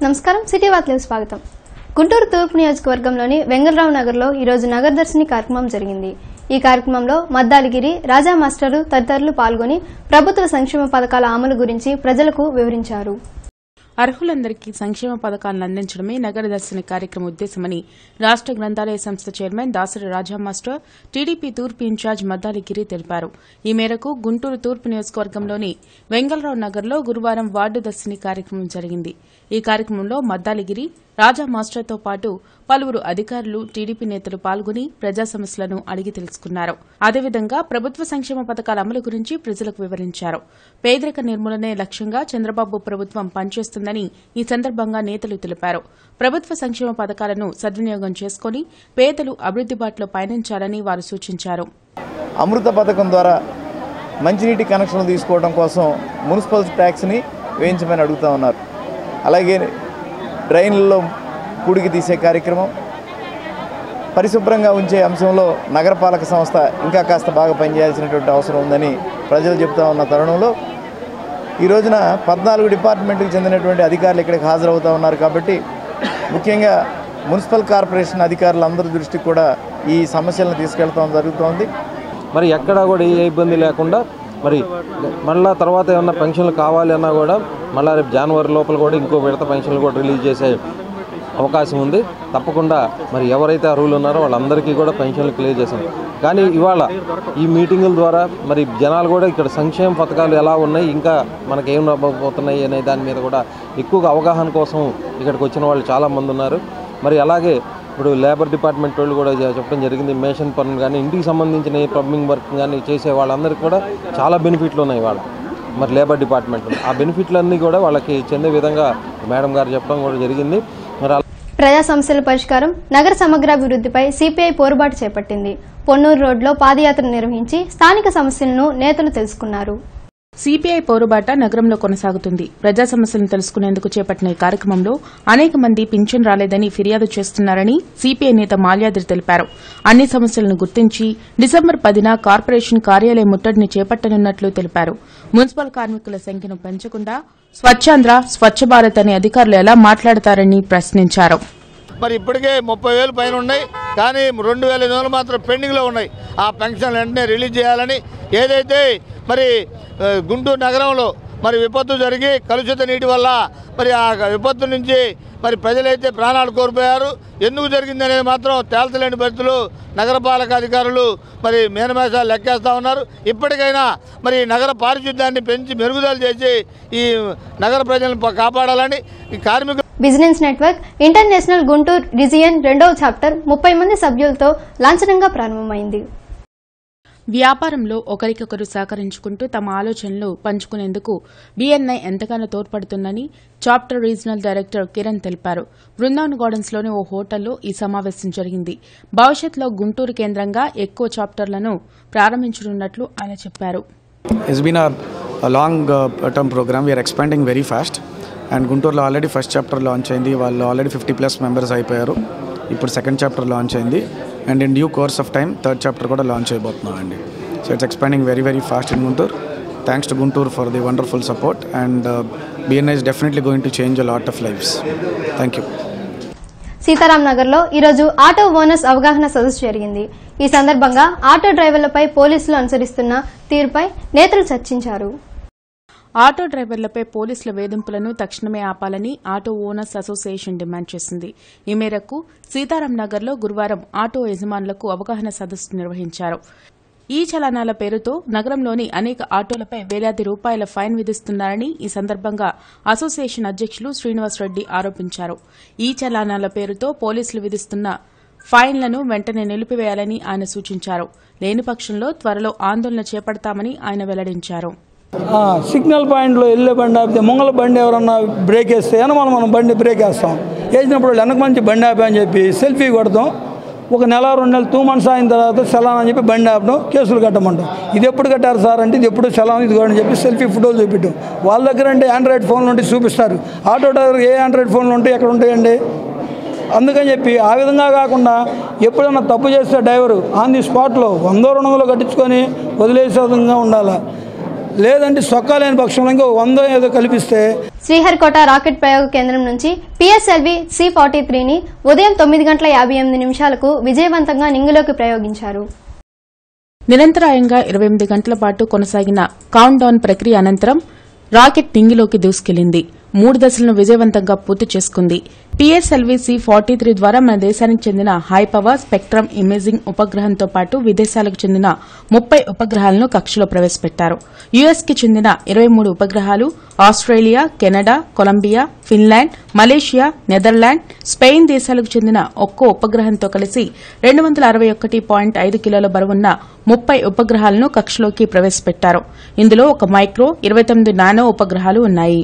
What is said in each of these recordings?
నమస్కారం సిటీ వార్తలకు స్వాగతం. గుంటూరు తూర్పు నియోజకవర్గంలోని వెంగళరావు నగర్లో ఈ రోజు నగరదర్శిని కార్యక్రమం జరిగింది. ఈ కార్యక్రమంలో మద్దాలిగిరి, రాజా మాస్టరు తదితరులు పాల్గొని ప్రభుత్వ సంక్షేమ పథకాల అమలు గురించి ప్రజలకు వివరించారు. అర్హులందరికీ సంక్షేమ పథకాలను అందించడమే నగరదర్శిని కార్యక్రమం ఉద్దేశమని రాష్ట గ్రంథాలయ సంస్థ చైర్మన్ దాసరి రాజా మాస్టర్, టీడీపీ తూర్పు ఇన్ఛార్జ్ మద్దాలిగిరి తెలిపారు. ఈ మేరకు గుంటూరు తూర్పు నియోజకవర్గంలోని వెంగళరావు నగర్లో గురువారం వార్డు దర్శిని కార్యక్రమం జరిగింది. ఈ కార్యక్రమంలో మద్దాలిగిరి, రాజా మాస్టర్తో పాటు పలువురు అధికారులు, టీడీపీ నేతలు పాల్గొని ప్రజా సమస్యలను అడిగి తెలుసుకున్నారు. అదేవిధంగా ప్రభుత్వ సంక్షేమ పథకాల అమలు గురించి ప్రజలకు వివరించారు. పేదరిక నిర్మూలనే లక్ష్యంగా చంద్రబాబు ప్రభుత్వం పనిచేస్తుందని ఈ సందర్భంగా నేతలు తెలిపారు. ప్రభుత్వ సంక్షేమ పథకాలను సద్వినియోగం చేసుకుని పేదలు అభివృద్ది బాటలో పయనించాలని వారు సూచించారు. అమృత పథకం ద్వారా మంచినీటి కనెక్షన్లు తీసుకోవడం కోసం మున్సిపల్ ట్యాక్స్ని వేయించమని అడుగుతూ ఉన్నారు. అలాగే డ్రైన్లలో పూడికి తీసే కార్యక్రమం, పరిశుభ్రంగా ఉంచే అంశంలో నగరపాలక సంస్థ ఇంకా కాస్త బాగా పనిచేయాల్సినటువంటి అవసరం ఉందని ప్రజలు చెప్తా ఉన్న తరుణంలో ఈ రోజున 14 డిపార్ట్మెంట్కి చెందినటువంటి అధికారులు ఇక్కడికి హాజరవుతూ ఉన్నారు. కాబట్టి ముఖ్యంగా మున్సిపల్ కార్పొరేషన్ అధికారులందరి దృష్టికి కూడా ఈ సమస్యలను తీసుకెళ్తాం జరుగుతోంది. మరి ఎక్కడా కూడా ఏ ఇబ్బంది లేకుండా మరి మళ్ళీ తర్వాత ఏమన్నా పెన్షన్లు కావాలి అన్నా కూడా మళ్ళీ రేపు జనవరి లోపల కూడా ఇంకో విడత పెన్షన్లు కూడా రిలీజ్ చేసే అవకాశం ఉంది. తప్పకుండా మరి ఎవరైతే అర్హులు ఉన్నారో వాళ్ళందరికీ కూడా పెన్షన్లు క్లియర్ చేశాం. కానీ ఇవాళ ఈ మీటింగుల ద్వారా మరి జనాలు కూడా ఇక్కడ సంక్షేమ పథకాలు ఎలా ఉన్నాయి, ఇంకా మనకి ఏం రాబోతున్నాయి అనే దాని మీద కూడా ఎక్కువగా అవగాహన కోసం ఇక్కడికి వచ్చిన వాళ్ళు చాలామంది ఉన్నారు. మరి అలాగే ఇప్పుడు లేబర్ డిపార్ట్మెంట్ వాళ్ళు కూడా చెప్పడం జరిగింది. మేషన్ పనులు కానీ, ఇంటికి సంబంధించిన ప్లంబింగ్ వర్క్ కానీ చేసే వాళ్ళందరికీ కూడా చాలా బెనిఫిట్లు ఉన్నాయి వాళ్ళ మరి లేబర్ డిపార్ట్మెంట్లో. ఆ బెనిఫిట్లన్నీ కూడా వాళ్ళకి చెందే విధంగా మేడం గారు చెప్పడం కూడా జరిగింది. మరి ప్రజా సమస్యల పరిష్కారం, నగర సమగ్రాభివృద్దిపై సిపిఐ పోరుబాటు చేపట్టింది. పొన్నూరు రోడ్లో పాదయాత్ర నిర్వహించి స్థానిక సమస్యలను నేతలు తెలుసుకున్నారు. సిపిఐ పోరుబాట నగరంలో కొనసాగుతుంది. ప్రజా సమస్యలను తెలుసుకునేందుకు చేపట్టిన ఈ కార్యక్రమంలో అనేక మంది పింఛన్ రాలేదని ఫిర్యాదు చేస్తున్నారని సిపిఐ నేత మాల్యాద్రి తెలిపారు. అన్ని సమస్యలను గుర్తించి డిసెంబర్ 10న కార్పొరేషన్ కార్యాలయ ముట్టడిని చేపట్టనున్నట్లు తెలిపారు. మున్సిపల్ కార్మికుల సంఖ్యను పెంచకుండా స్వచ్ఛాంధ్ర, స్వచ్ఛ భారత్ అనే అధికారులు ఎలా మాట్లాడతారని ప్రశ్నించారు. మరి ఇప్పటికే 30,000 పైన ఉన్నాయి, కానీ 2,000 మాత్రం పెండింగ్లో ఉన్నాయి. ఆ పెన్షన్లు వెంటనే రిలీజ్ చేయాలని, ఏదైతే మరి గుంటూరు నగరంలో మరి విపత్తు జరిగి కలుషిత నీటి వల్ల మరి ఆ విపత్తు నుంచి మరి ప్రజలైతే ప్రాణాలు కోల్పోయారు. ఎందుకు జరిగిందనేది మాత్రం తేల్చలేని పరిస్థితులు నగరపాలక అధికారులు మరి మేనమేషాలు లెక్కేస్తూ ఉన్నారు. ఇప్పటికైనా మరి నగర పారిశుద్ధ్యాన్ని పెంచి మెరుగుదల చేసి ఈ నగర ప్రజలను కాపాడాలని ఈ కార్మికులు. Business network international Guntur region 2వ చాప్టర్ 30 మంది సభ్యులతో లాంఛనంగా ప్రారంభమైంది. వ్యాపారంలో ఒకరికొకరు సహకరించుకుంటూ తమ ఆలోచనలు పంచుకునేందుకు బీఎన్ఐ ఎంతగానో తోడ్పడుతుందని చాప్టర్ రీజనల్ డైరెక్టర్ కిరణ్ తెలిపారు. బృందావన్ గార్డెన్స్లోని ఓ హోటల్లో ఈ సమావేశం జరిగింది. భవిష్యత్తులో గుంటూరు కేంద్రంగా ఎక్కువ చాప్టర్లను ప్రారంభించనున్నట్లు ఆయన చెప్పారు. It's been a long term program. We are expanding very fast. And గుంటూరులో ఆల్రెడీ ఫస్ట్ చాప్టర్ లాంచ్ అయింది. వాళ్ళు ఆల్రెడీ 50+ మెంబర్స్ అయిపోయారు. ఇప్పుడు సెకండ్ చాప్టర్ లాంచ్ అయింది. And in due course of time third chapter కూడా లాంచ్ అయిపోతున్నాం అండి. So it's expanding very very fast in Guntur. Thanks to Guntur for the wonderful support. And BNI is definitely going to change a lot of lives. Thank you. Sitaram నగర్లో ఈరోజు auto owners అవగాహన సదస్సు జరిగింది. ఈ సందర్భంగా ఆటో డ్రైవర్లపై పోలీసులు అనుసరిస్తున్న తీరుపై నేతలు చర్చించారు. ఆటో డ్రైవర్లపై పోలీసుల వేధింపులను తక్షణమే ఆపాలని ఆటో ఓనర్స్ అసోసియేషన్ డిమాండ్ చేసింది. ఈ మేరకు సీతారాం నగర్లో గురువారం ఆటో యజమానులకు అవగాహన సదస్సు నిర్వహించారు. ఈ చలానాల పేరుతో నగరంలోని అనేక ఆటోలపై వేలాది రూపాయల ఫైన్ విధిస్తున్నారని ఈ సందర్భంగా అసోసియేషన్ అధ్యక్షులు శ్రీనివాసరెడ్డి ఆరోపించారు. ఈ చలానాల పేరుతో పోలీసులు విధిస్తున్న ఫైన్లను వెంటనే నిలిపివేయాలని ఆయన సూచించారు. లేని పక్షంలో త్వరలో ఆందోళన చేపడతామని ఆయన వెల్లడించారు. సిగ్నల్ పాయింట్లో వెళ్ళే బండి ఆపితే ముంగల బండి ఎవరన్నా బ్రేక్ వేస్తే మనం బండి బ్రేక్ వేస్తాం. వేసినప్పుడు వెనక మంచి బండి ఆపా అని చెప్పి సెల్ఫీ కొడతాం. ఒక నెల 2 నెలలు 2 months అయిన తర్వాత చలాన్ అని చెప్పి బండి ఆపడం, కేసులు కట్టమంటాం. ఇది ఎప్పుడు కట్టారు సార్ అంటే ఇది ఎప్పుడు చలాన్ ఇది అని చెప్పి సెల్ఫీ ఫోటోలు చూపించాం. వాళ్ళ దగ్గర అంటే ఆండ్రాయిడ్ ఫోన్లు ఉంటే చూపిస్తారు. ఆటో డ్రైవర్ ఏ ఆండ్రాయిడ్ ఫోన్లు ఉంటాయి, ఎక్కడ ఉంటాయండి? అందుకని చెప్పి ఆ విధంగా కాకుండా ఎప్పుడైనా తప్పు చేస్తే డ్రైవరు ఆన్ ది స్పాట్లో 100-200 కట్టించుకొని వదిలేసే విధంగా ఉండాలి. లేదంటే సొక్కా లేని పక్షంలో ఇంకో 100 ఏదో కల్పిస్తే. శ్రీహరికోట రాకెట్ ప్రయోగ కేంద్రం నుంచి పిఎస్ఎల్వి C-43ని ఉదయం 9:58 విజయవంతంగా నింగిలోకి ప్రయోగించారు. నిరంతరాయంగా 28 గంటల పాటు కొనసాగిన కౌంట్ డౌన్ ప్రక్రియ అనంతరం రాకెట్ నింగిలోకి దూసుకెళ్లింది. 3 దశలను విజయవంతంగా పూర్తి చేసుకుంది. పిఎస్ఎల్వి C-43 ద్వారా మన దేశానికి చెందిన హై పవర్ స్పెక్ట్రమ్ ఇమేజింగ్ ఉపగ్రహంతో పాటు విదేశాలకు చెందిన 30 ఉపగ్రహాలను కక్షలో ప్రవేశపెట్టారు. యుఎస్కి చెందిన 23 ఉపగ్రహాలు, Australia, Canada, Colombia, Finland, Malaysia, Netherland, Spain దేశాలకు చెందిన ఒక్కో ఉపగ్రహంతో కలిసి 261.5 కిలోల బరువున్న 30 ఉపగ్రహాలను కక్షలోకి ప్రవేశపెట్టారు. ఇందులో ఒక మైక్రో, 29 నానో ఉపగ్రహాలు ఉన్నాయి.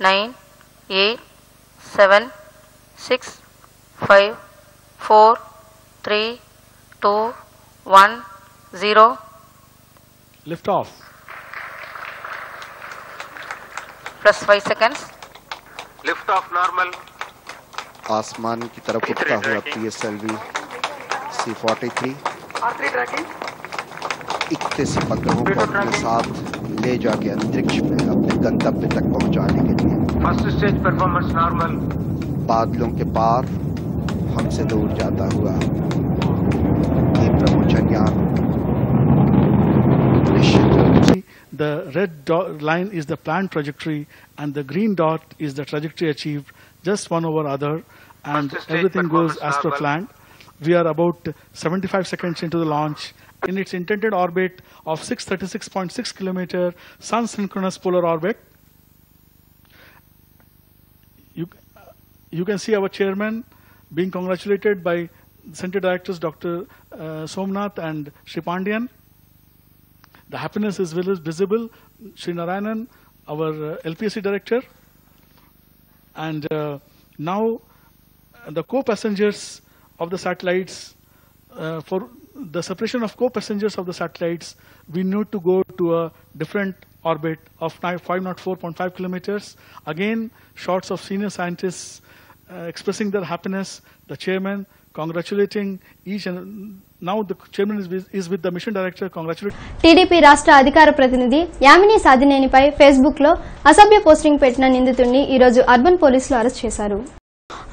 9, 8, 7, 6, 5, 4, 3, 2, 1, 0. Lift off. Plus 5 seconds. Lift off normal. आसमान की तरफ उठता हुआ PSLV C-43 31 उपग्रहों को अपने साथ ले जाके अंतरिक्ष में अपने गंतव्य तक पहुंचाने के लिए फर्स्ट स्टेज परफॉर्मेंस नॉर्मल. बादलों के पार हमसे दूर जाता हुआ ये प्रभु चंद्रयान निश्चित रूप से. The red line is the planned trajectory and the green dot is the trajectory achieved, just one over other, and everything goes as per planned. We are about 75 seconds into the launch. In its intended orbit of 636.6 kilometer sun synchronous polar orbit. You can see our chairman being congratulated by Center Directors Dr. Somnath and Shri Pandian. The happiness is visible. Shri Narayanan, our LPSC Director. And now the co-passengers of the satellites, for the separation of co-passengers of the satellites, we need to go to a different orbit of 504.5 kilometers. Again, shots of senior scientists expressing their happiness, the chairman congratulating each, and now the chairman is with the mission director congratulating. TDP రాష్ట్ర అధికార ప్రతినిధి Yamini సాదినేనిపై Facebook లో అసభ్య posting పెట్టిన నిందితుడిని ఈ రోజు urban పోలీసులు అరెస్ట్ చేశారు.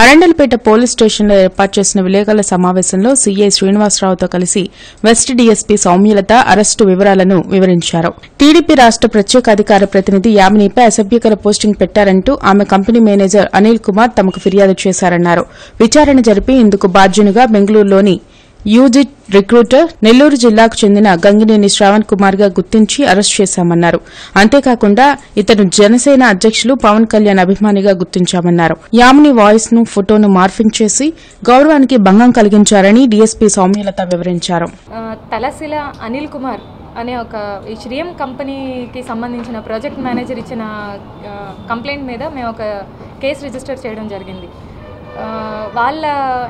అరండల్పేట పోలీస్ స్టేషన్లో ఏర్పాటు చేసిన విలేకరుల సమావేశంలో సీఐ శ్రీనివాసరావుతో కలిసి వెస్ట్ డీఎస్పీ సౌమ్యలత అరెస్టు వివరాలను వివరించారు. టీడీపీ రాష్ట్ర ప్రత్యేక అధికార ప్రతినిధి యామినిపై అసభ్యకర పోస్టింగ్ పెట్టారంటూ ఆమె కంపెనీ మేనేజర్ అనిల్ కుమార్ తమకు ఫిర్యాదు చేశారన్నారు. విచారణ జరిపి ఇందుకు బాధ్యునిగా బెంగళూరులోని యూజిట్ రిక్రూటర్ నెల్లూరు జిల్లాకు చెందిన గంగినేని శ్రావణ్ కుమార్ గా గుర్తించి అరెస్ట్ చేశామన్నారు. అంతేకాకుండా ఇతను జనసేన అధ్యక్షులు పవన్ కళ్యాణ్ అభిమానిగా గుర్తించామన్నారు. యామిని వాయిస్ ను ఫోటోను మార్ఫింగ్ చేసి గౌరవానికి భంగం కలిగించారని డీఎస్పీ సౌమ్యలత వివరించారు. తలశిల అనిల్ కుమార్ అనే ఒక ఈ శ్రీఎం కంపెనీకి సంబంధించిన ప్రాజెక్ట్ మేనేజర్ ఇచ్చిన కంప్లైంట్ మీద మేము ఒక కేసు రిజిస్టర్ చేయడం జరిగింది. వాళ్ళ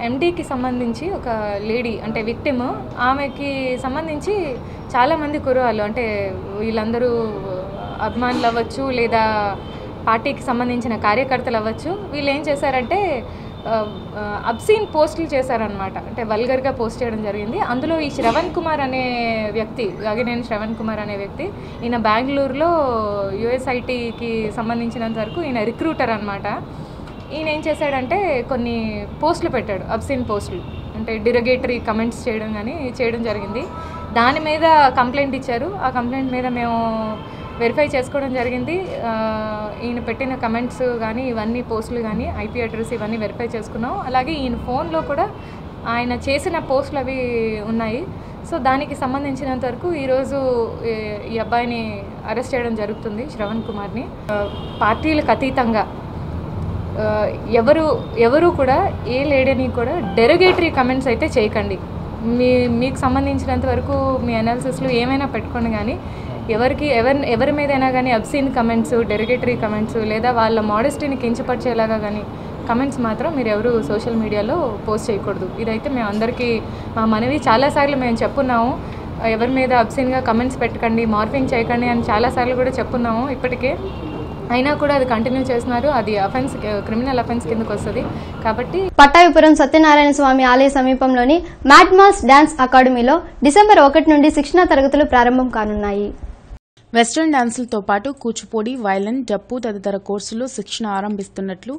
ఎండీకి సంబంధించి ఒక లేడీ అంటే విక్టిమ్, ఆమెకి సంబంధించి చాలామంది కుర్రాళ్ళు అంటే వీళ్ళందరూ అభిమానులు అవ్వచ్చు లేదా పార్టీకి సంబంధించిన కార్యకర్తలు అవ్వచ్చు, వీళ్ళు ఏం చేశారంటే అబ్సీన్ పోస్టులు చేశారనమాట. అంటే వల్గర్గా పోస్ట్ చేయడం జరిగింది. అందులో ఈ శ్రవణ్ కుమార్ అనే వ్యక్తి, గగినేని శ్రవణ్ కుమార్ అనే వ్యక్తి, ఈయన బెంగళూరులో యుఎస్ఐటీకి సంబంధించినంత వరకు ఈయన రిక్రూటర్ అనమాట. ఈయన ఏం చేశాడంటే కొన్ని పోస్టులు పెట్టాడు, అబ్సీన్ పోస్టులు, అంటే డిరగేటరీ కమెంట్స్ చేయడం జరిగింది. దాని మీద కంప్లైంట్ ఇచ్చారు. ఆ కంప్లైంట్ మీద మేము వెరిఫై చేసుకోవడం జరిగింది. ఈయన పెట్టిన కమెంట్స్ కానీ ఇవన్నీ పోస్టులు కానీ ఐపీ అడ్రస్ ఇవన్నీ వెరిఫై చేసుకున్నాం. అలాగే ఈయన ఫోన్లో కూడా ఆయన చేసిన పోస్టులు అవి ఉన్నాయి. సో దానికి సంబంధించినంత వరకు ఈరోజు ఈ అబ్బాయిని అరెస్ట్ చేయడం జరుగుతుంది, శ్రవణ్ కుమార్ని. పార్టీలకు అతీతంగా ఎవరు కూడా ఏ లేడీని కూడా డెరగేటరీ కమెంట్స్ అయితే చేయకండి. మీకు సంబంధించినంత వరకు మీ అనాలిసిస్లో ఏమైనా పెట్టుకోండి, కానీ ఎవరి మీదైనా కానీ అబ్సీన్ కమెంట్స్, డెరగేటరీ కమెంట్స్ లేదా వాళ్ళ మోడెస్టీని కించపరిచేలాగా కానీ కమెంట్స్ మాత్రం మీరు ఎవరు సోషల్ మీడియాలో పోస్ట్ చేయకూడదు. ఇదైతే మేము అందరికీ మా మనవి చాలాసార్లు మేము చెప్పున్నాము. ఎవరి మీద అబ్సీన్గా కమెంట్స్ పెట్టకండి, మార్ఫింగ్ చేయకండి అని చాలాసార్లు కూడా చెప్పున్నాము ఇప్పటికే. అయినా కూడా అది కంటిన్యూ చేస్తున్నారు. అది అఫెన్స్, క్రిమినల్ అఫెన్స్ కిందకు వస్తుంది. కాబట్టి పట్టాభిపురం సత్యనారాయణ స్వామి ఆలయ సమీపంలోని మ్యాడ్ మాస్ డాన్స్ అకాడమీలో డిసెంబర్ 1 నుండి శిక్షణా తరగతులు ప్రారంభం కానున్నాయి. వెస్టర్న్ డాన్సులతో పాటు కూచిపూడి, వైలన్, డప్పు తదితర కోర్సుల్లో శిక్షణ ఆరంభిస్తున్నట్లు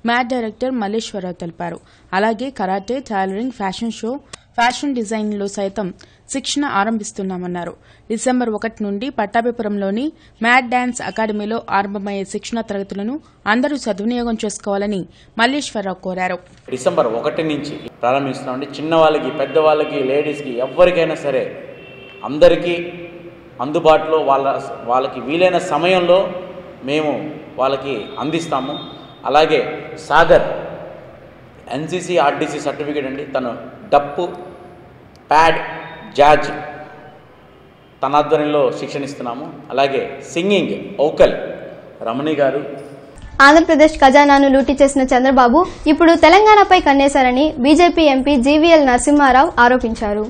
మ్యాట్ డైరెక్టర్ మల్లేశ్వరరావు తెలిపారు. అలాగే karate, tailoring, fashion show, fashion డిజైన్లో సైతం శిక్షణ ఆరంభిస్తున్నామన్నారు. డిసెంబర్ 1 నుండి పట్టాభిపురంలోని మ్యాట్ డాన్స్ అకాడమీలో ఆరంభమయ్యే శిక్షణ తరగతులను అందరూ సద్వినియోగం చేసుకోవాలని మల్లేశ్వరరావు కోరారు. డిసెంబర్ 1 నుంచి ప్రారంభిస్తున్నామండి. చిన్నవాళ్ళకి, పెద్దవాళ్ళకి, లేడీస్కి ఎవరికైనా సరే అందరికీ అందుబాటులో వాళ్ళకి వీలైన సమయంలో మేము వాళ్ళకి అందిస్తాము. అలాగే సాగర్ ఎన్సీసీ ఆర్టీసీ సర్టిఫికేట్ అండి, తను డప్పు, ప్యాడ్, జాజ్ తన ఆధ్వర్యంలో శిక్షణ ఇస్తున్నాము. అలాగే సింగింగ్ ఓకల్ రమణి గారు. ఆంధ్రప్రదేశ్ ఖజానాను లూటీ చేసిన చంద్రబాబు ఇప్పుడు తెలంగాణపై కన్నేశారని బీజేపీ ఎంపీ జీవీఎల్ నరసింహారావు ఆరోపించారు.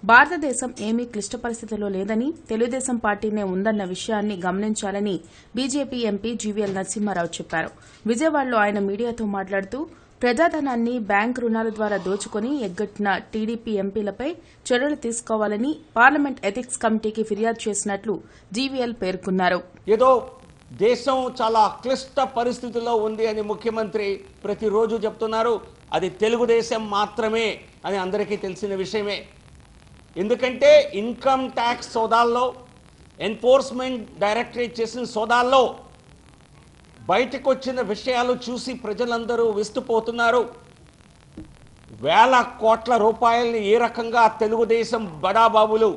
భారతదేశం ఏమీ క్లిష్ట పరిస్థితిలో లేదని, తెలుగుదేశం పార్టీనే ఉందన్న విషయాన్ని గమనించాలని బీజేపీ ఎంపీ జీవీఎల్ నరసింహారావు చెప్పారు. విజయవాడలో ఆయన మీడియాతో మాట్లాడుతూ ప్రజాధనాన్ని బ్యాంకు రుణాల ద్వారా దోచుకుని ఎగ్గొట్టిన టీడీపీ ఎంపీలపై చర్యలు తీసుకోవాలని పార్లమెంట్ ఎథిక్స్ కమిటీకి ఫిర్యాదు చేసినట్లు జీవీఎల్ పేర్కొన్నారు. ఏదో దేశం చాలా క్లిష్ట పరిస్థితుల్లో ఉంది అని ముఖ్యమంత్రి ప్రతిరోజు చెప్తున్నారు. అది తెలుగుదేశం మాత్రమే అని అందరికీ తెలిసిన విషయమే. ఎందుకంటే ఇన్కమ్ ట్యాక్స్ సోదాల్లో, ఎన్ఫోర్స్మెంట్ డైరెక్టరేట్ చేసిన సోదాల్లో బయటకు వచ్చిన విషయాలు చూసి ప్రజలందరూ విస్తుపోతున్నారు. వేల కోట్ల రూపాయల్ని ఏ రకంగా తెలుగుదేశం బడాబాబులు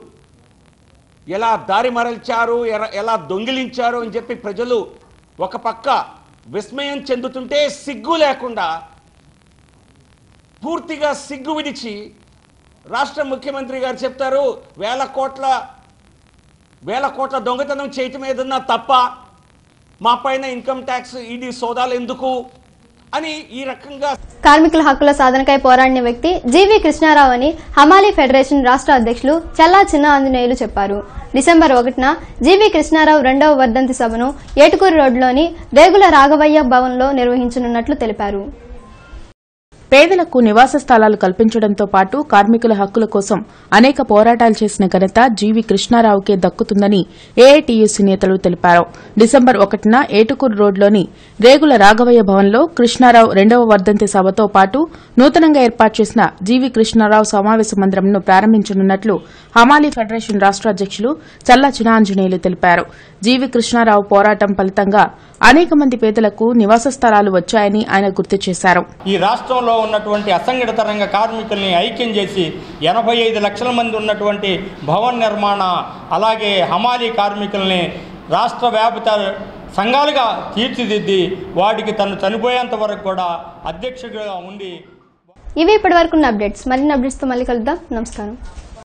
ఎలా దారి మరల్చారు, ఎలా దొంగిలించారు అని చెప్పి ప్రజలు ఒక పక్క విస్మయం చెందుతుంటే, సిగ్గు లేకుండా పూర్తిగా సిగ్గు విడిచి రాష్ట్ర ముఖ్యమంత్రి గారు చెప్తారు వేల కోట్ల దొంగతనం చేయటం ఏదన్నా తప్ప, మా పైన ఇన్కమ్ ట్యాక్స్ ఈడీ సోదాలు ఎందుకు అని ఈ రకంగా. కార్మికుల హక్కుల సాధనకై పోరాడిన వ్యక్తి జీవీ కృష్ణారావు అని హమాలీ ఫెడరేషన్ రాష్ట్ర అధ్యక్షులు చల్లా చిన్న ఆంజనేయులు చెప్పారు. డిసెంబర్ 1న జీవీ కృష్ణారావు 2వ వర్ధంతి సభను ఏటుకూరు రోడ్లోని రేగుల రాఘవయ్య భవన్లో నిర్వహించనున్నట్లు తెలిపారు. పేదలకు నివాస స్థలాలు కల్పించడంతో పాటు కార్మికుల హక్కుల కోసం అనేక పోరాటాలు చేసిన ఘనత జీవీ కృష్ణారావుకే దక్కుతుందని ఏఐటీయూసీ నేతలు తెలిపారు. డిసెంబర్ 1న ఏటుకూరు రోడ్లోని రేగుల రాఘవయ్య భవన్లో కృష్ణారావు 2వ వర్ధంతి సభతో పాటు నూతనంగా ఏర్పాటు చేసిన జీవీ కృష్ణారావు సమావేశ మందిరంను ప్రారంభించనున్నట్లు హమాలీ ఫెడరేషన్ రాష్ట్ర అధ్యక్షులు చల్లా చినాంజనేయులు తెలిపారు. జీవీ కృష్ణారావు పోరాటం ఫలితంగా అనేక మంది పేదలకు నివాస స్థలాలు వచ్చాయని ఆయన గుర్తు చేశారు. ఈ రాష్ట్రంలో ఉన్నటువంటి అసంఘటిత రంగ కార్మికుల్ని ఐక్యం చేసి 85 లక్షల మంది ఉన్నటువంటి భవన నిర్మాణ, అలాగే హమాలీ కార్మికుల్ని రాష్ట్ర వ్యాప్త సంఘాలుగా తీర్చిదిద్ది వాటికి తను చనిపోయేంత వరకు కూడా అధ్యక్షుడిగా ఉండి. ఇవి ఇప్పటివరకు అప్డేట్స్. మరిన్ని అప్డేట్స్తో మళ్ళీ కలుద్దాం. నమస్కారం.